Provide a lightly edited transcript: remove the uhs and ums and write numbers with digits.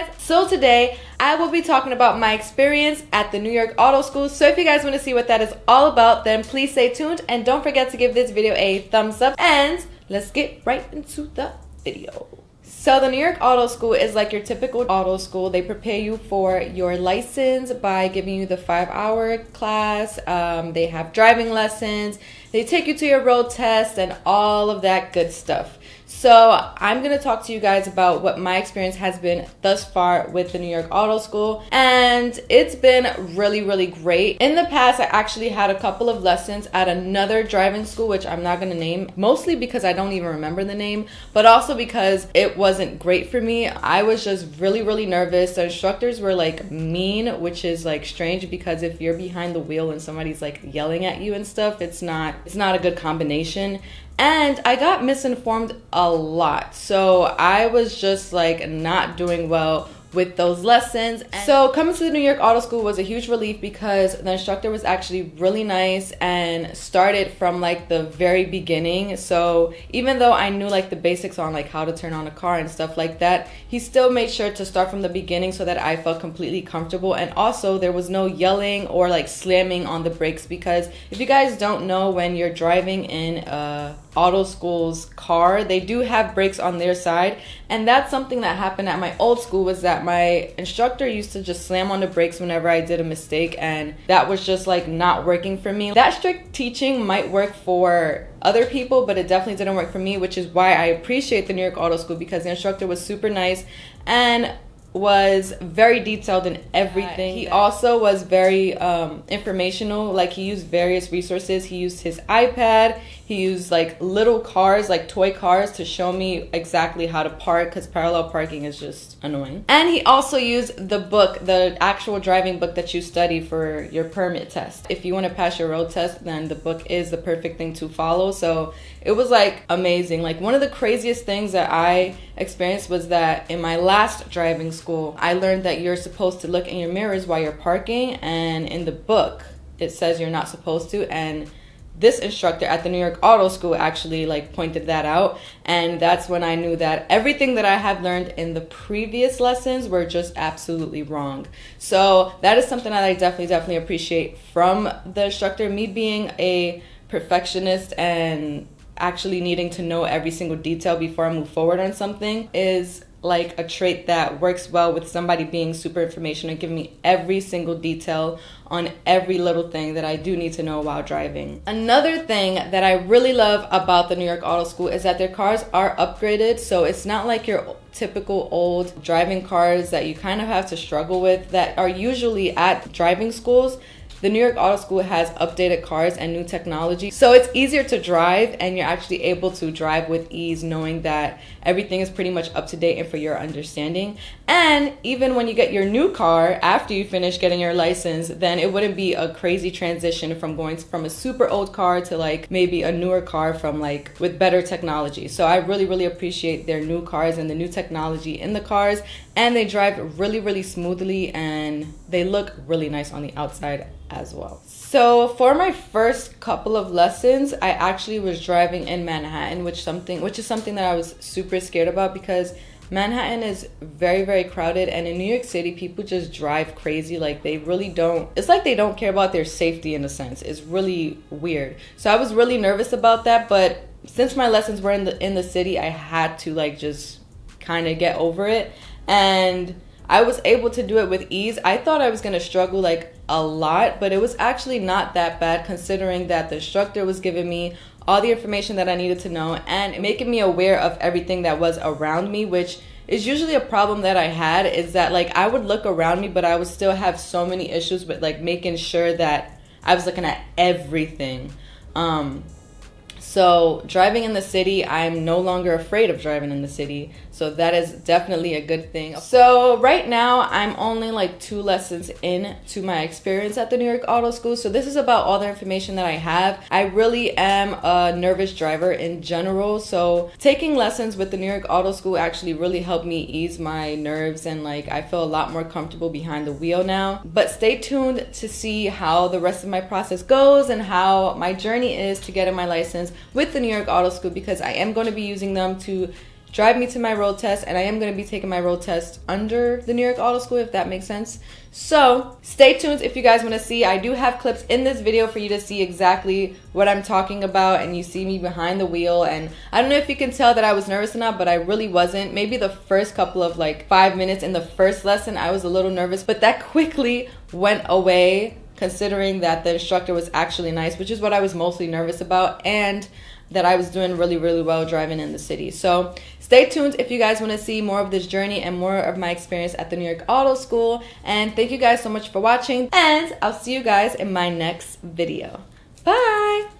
guys, so today I will be talking about my experience at the New York Auto School. So if you guys want to see what that is all about, then please stay tuned and don't forget to give this video a thumbs up, and let's get right into the video. So the New York Auto School is like your typical auto school. They prepare you for your license by giving you the 5-hour class. They have driving lessons. They take you to your road test and all of that good stuff. So I'm going to talk to you guys about what my experience has been thus far with the New York Auto School. And it's been really great. In the past, I actually had a couple of lessons at another driving school, which I'm not going to name, mostly because I don't even remember the name, but also because it wasn't great for me. I was just really nervous. The instructors were like mean, which is like strange because if you're behind the wheel and somebody's like yelling at you and stuff, it's not a good combination. And I got misinformed a lot. So I was just like not doing well with those lessons. So coming to the New York Auto School was a huge relief because the instructor was actually really nice and started from like the very beginning. So even though I knew like the basics on like how to turn on a car and stuff like that, he still made sure to start from the beginning so that I felt completely comfortable. And also there was no yelling or like slamming on the brakes, because if you guys don't know, when you're driving in auto school's car, they do have brakes on their side, and that's something that happened at my old school, was that my instructor used to just slam on the brakes whenever I did a mistake, and that was just like not working for me. That strict teaching might work for other people, but it definitely didn't work for me, which is why I appreciate the New York Auto School, because the instructor was super nice and was very detailed in everything. He also was very informational. Like, he used various resources. He used his iPad. He used like little cars, like toy cars, to show me exactly how to park, because parallel parking is just annoying. And he also used the book, the actual driving book that you study for your permit test. If you want to pass your road test, then the book is the perfect thing to follow. So it was like amazing. Like, one of the craziest things that I experienced was that in my last driving school, I learned that you're supposed to look in your mirrors while you're parking, and in the book it says you're not supposed to. And this instructor at the New York Auto School actually like pointed that out, and that's when I knew that everything that I had learned in the previous lessons were just absolutely wrong. So that is something that I definitely appreciate from the instructor. Me being a perfectionist and actually needing to know every single detail before I move forward on something is like a trait that works well with somebody being super informational and giving me every single detail on every little thing that I do need to know while driving. Another thing that I really love about the New York Auto School is that their cars are upgraded. So it's not like your typical old driving cars that you kind of have to struggle with that are usually at driving schools. The New York Auto School has updated cars and new technology, so it's easier to drive, and you're actually able to drive with ease, knowing that everything is pretty much up to date and for your understanding. And even when you get your new car after you finish getting your license, then it wouldn't be a crazy transition from going from a super old car to like maybe a newer car from like with better technology. So I really appreciate their new cars and the new technology in the cars, and they drive really smoothly, and they look really nice on the outside as well. So for my first couple of lessons, I actually was driving in Manhattan, which is something that I was super scared about, because Manhattan is very crowded, and in New York City people just drive crazy. Like, they really don't, it's like they don't care about their safety in a sense. It's really weird. So I was really nervous about that, but since my lessons were in the city, I had to like just kind of get over it, and I was able to do it with ease. I thought I was going to struggle like a lot, but it was actually not that bad, considering that the instructor was giving me all the information that I needed to know and making me aware of everything that was around me, which is usually a problem that I had, is that like I would look around me, but I would still have so many issues with like making sure that I was looking at everything. So driving in the city, I'm no longer afraid of driving in the city. So that is definitely a good thing. So right now, I'm only like 2 lessons into my experience at the New York Auto School. So this is about all the information that I have. I really am a nervous driver in general. So taking lessons with the New York Auto School actually really helped me ease my nerves, and like I feel a lot more comfortable behind the wheel now. But stay tuned to see how the rest of my process goes and how my journey is to getting my license with the New York Auto School, because I am going to be using them to drive me to my road test, and I am going to be taking my road test under the New York Auto School, if that makes sense. So stay tuned if you guys want to see. I do have clips in this video for you to see exactly what I'm talking about, and you see me behind the wheel. And I don't know if you can tell that I was nervous or not, but I really wasn't. Maybe the first couple of like 5 minutes in the first lesson I was a little nervous, but that quickly went away, considering that the instructor was actually nice, which is what I was mostly nervous about, and that I was doing really, really well driving in the city. So stay tuned if you guys want to see more of this journey and more of my experience at the New York Auto School. And thank you guys so much for watching, and I'll see you guys in my next video. Bye!